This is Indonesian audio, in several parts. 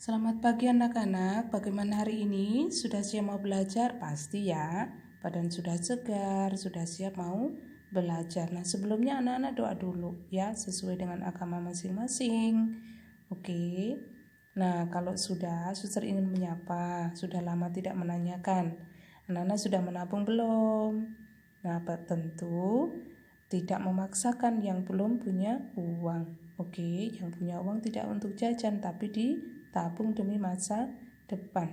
Selamat pagi anak-anak, bagaimana hari ini? Sudah siap mau belajar? Pasti ya, badan sudah segar, sudah siap mau belajar. Nah sebelumnya anak-anak doa dulu ya, sesuai dengan agama masing-masing. Oke, nah kalau sudah, suster ingin menyapa, sudah lama tidak menanyakan. Anak-anak sudah menabung belum? Nah tentu tidak memaksakan yang belum punya uang. Oke, yang punya uang tidak untuk jajan tapi ditabung demi masa depan.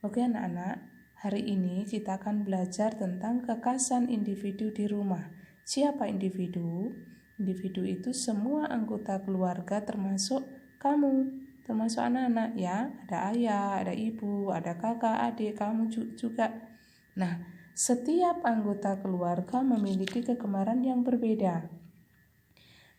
Oke anak-anak, hari ini kita akan belajar tentang kekhasan individu di rumah. Siapa individu? Individu itu semua anggota keluarga termasuk kamu, termasuk anak-anak ya. Ada ayah, ada ibu, ada kakak, adik, kamu juga. Nah, setiap anggota keluarga memiliki kegemaran yang berbeda.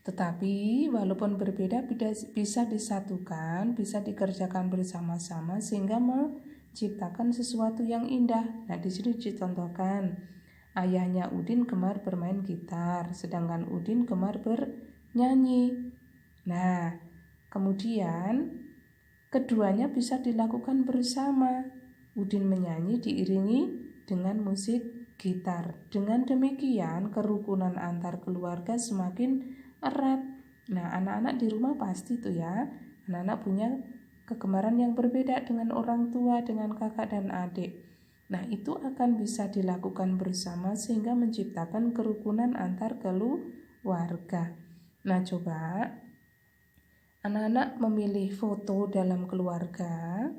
Tetapi walaupun berbeda bisa disatukan, bisa dikerjakan bersama-sama sehingga menciptakan sesuatu yang indah. Nah, di sini dicontohkan. Ayahnya Udin gemar bermain gitar, sedangkan Udin gemar bernyanyi. Nah, kemudian keduanya bisa dilakukan bersama. Udin menyanyi diiringi dengan musik gitar. Dengan demikian, kerukunan antar keluarga semakin erat. Nah, anak-anak di rumah pasti tuh ya, anak-anak punya kegemaran yang berbeda dengan orang tua, dengan kakak dan adik. Nah, itu akan bisa dilakukan bersama sehingga menciptakan kerukunan antar keluarga. Nah, coba anak-anak memilih foto dalam keluarga,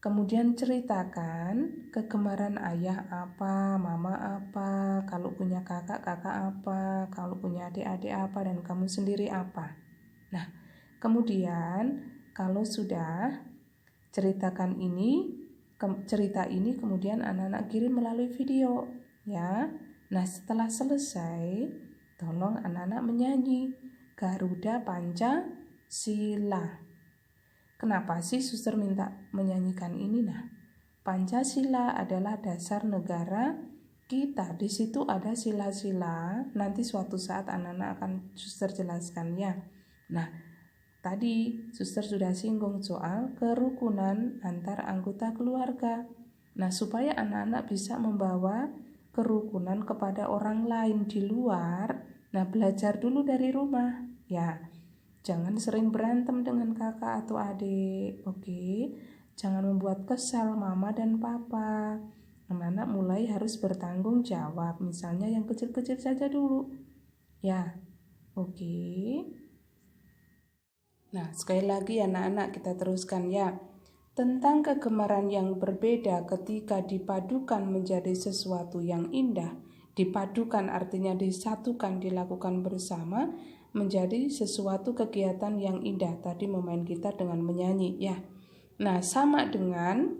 kemudian ceritakan kegemaran ayah apa, mama apa, kalau punya kakak apa, kalau punya adik apa, dan kamu sendiri apa. Nah, kemudian kalau sudah cerita ini kemudian anak-anak kirim melalui video ya. Nah, setelah selesai, tolong anak-anak menyanyi Garuda Pancasila. Kenapa sih suster minta menyanyikan ini? Nah, Pancasila adalah dasar negara kita. Di situ ada sila-sila. Nanti suatu saat anak-anak akan suster jelaskan ya. Nah, tadi suster sudah singgung soal kerukunan antar anggota keluarga. Nah, supaya anak-anak bisa membawa kerukunan kepada orang lain di luar, nah belajar dulu dari rumah ya. Jangan sering berantem dengan kakak atau adik, oke? Jangan membuat kesal mama dan papa. Anak-anak mulai harus bertanggung jawab, misalnya yang kecil-kecil saja dulu. Ya, oke. Nah, sekali lagi anak-anak kita teruskan ya. Tentang kegemaran yang berbeda ketika dipadukan menjadi sesuatu yang indah. Dipadukan artinya disatukan, dilakukan bersama menjadi sesuatu kegiatan yang indah. Tadi memain gitar dengan menyanyi ya. Nah, sama dengan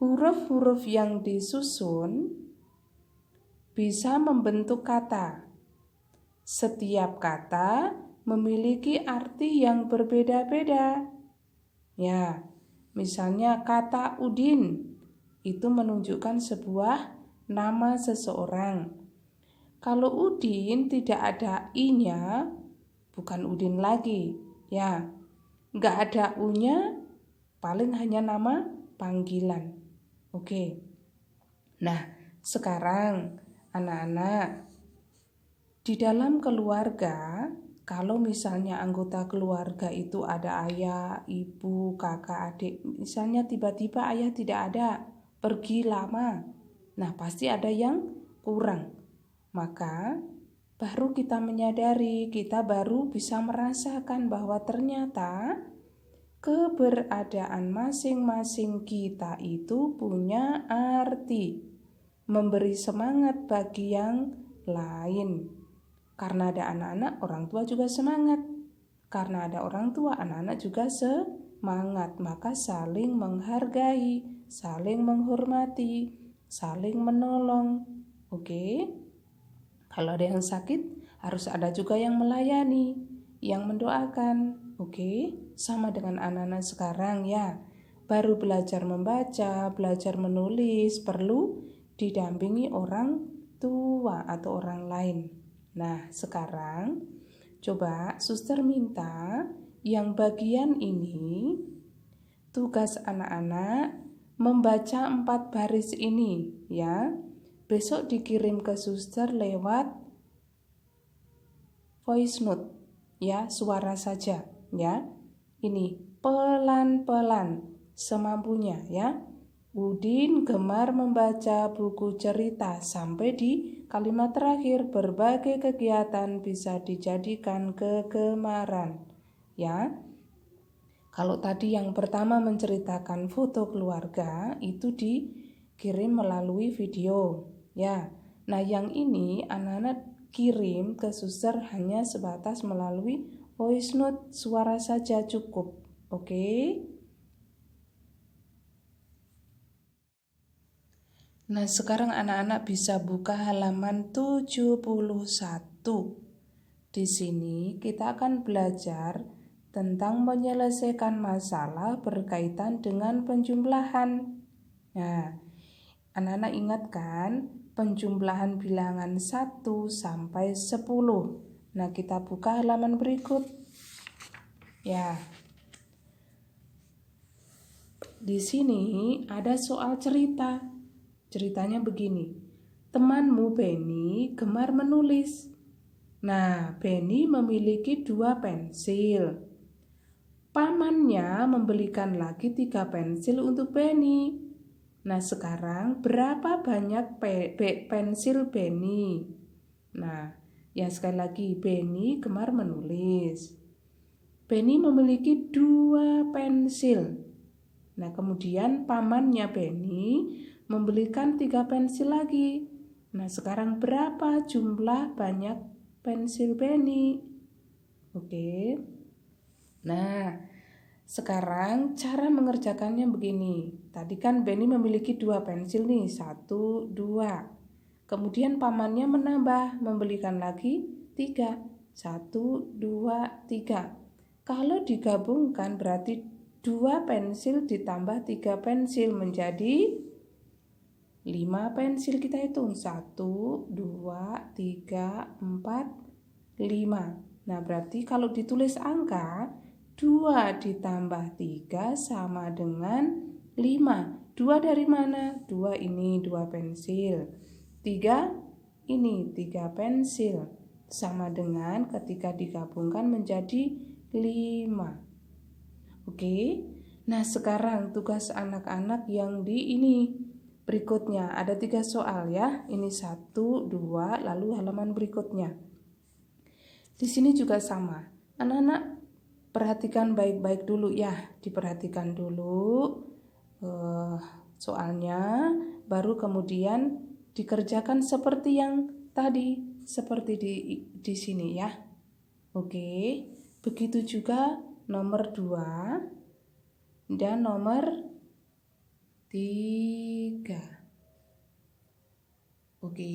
huruf-huruf yang disusun bisa membentuk kata. Setiap kata memiliki arti yang berbeda-beda. Ya, misalnya kata Udin itu menunjukkan sebuah nama seseorang. Kalau Udin tidak ada i-nya, bukan Udin lagi. Ya, nggak ada u-nya, paling hanya nama panggilan. Oke. Nah, sekarang anak-anak di dalam keluarga, kalau misalnya anggota keluarga itu ada ayah, ibu, kakak, adik, misalnya tiba-tiba ayah tidak ada, pergi lama, nah pasti ada yang kurang. Maka baru kita menyadari, kita baru bisa merasakan bahwa ternyata keberadaan masing-masing kita itu punya arti, memberi semangat bagi yang lain. Karena ada anak-anak, orang tua juga semangat. Karena ada orang tua, anak-anak juga semangat. Maka saling menghargai, saling menghormati, saling menolong. Oke? Kalau ada yang sakit, harus ada juga yang melayani, yang mendoakan. Oke? Sama dengan anak-anak sekarang ya. Baru belajar membaca, belajar menulis, perlu didampingi orang tua atau orang lain. Nah, sekarang coba suster minta yang bagian ini tugas anak-anak membaca 4 baris ini ya. Besok dikirim ke suster lewat voice note ya, suara saja ya. Ini pelan-pelan semampunya ya. Udin gemar membaca buku cerita sampai di kalimat terakhir, berbagai kegiatan bisa dijadikan kegemaran ya. Kalau tadi yang pertama menceritakan foto keluarga itu dikirim melalui video ya. Nah, yang ini anak-anak kirim ke suster hanya sebatas melalui voice note, suara saja cukup. Oke? Nah, sekarang anak-anak bisa buka halaman 71. Di sini kita akan belajar tentang menyelesaikan masalah berkaitan dengan penjumlahan. Nah, anak-anak ingat kan penjumlahan bilangan 1 sampai 10. Nah, kita buka halaman berikut. Ya. Di sini ada soal cerita. Ceritanya begini, temanmu Benny gemar menulis. Nah, Benny memiliki 2 pensil. Pamannya membelikan lagi 3 pensil untuk Benny. Nah, sekarang berapa banyak pensil Benny? Nah, ya sekali lagi, Benny gemar menulis. Benny memiliki 2 pensil. Nah, kemudian pamannya Benny membelikan 3 pensil lagi. Nah, sekarang berapa jumlah banyak pensil Benny? Oke. Nah, sekarang cara mengerjakannya begini. Tadi kan Benny memiliki 2 pensil nih, 1, 2. Kemudian pamannya menambah, membelikan lagi 3. 1, 2, 3. Kalau digabungkan berarti 2 pensil ditambah 3 pensil menjadi 5 pensil. Kita hitung 1, 2, 3, 4, 5. Nah, berarti kalau ditulis angka 2 ditambah 3 sama dengan 5. 2 dari mana? 2 ini 2 pensil. 3 ini 3 pensil. Sama dengan ketika digabungkan menjadi 5. Oke. Nah, sekarang tugas anak-anak yang di ini. Berikutnya ada 3 soal ya. Ini 1, 2, lalu halaman berikutnya. Di sini juga sama. Anak-anak perhatikan baik-baik dulu ya. Diperhatikan dulu soalnya, baru kemudian dikerjakan seperti yang tadi, seperti di sini ya. Oke. Begitu juga nomor 2 dan nomor 3. Oke.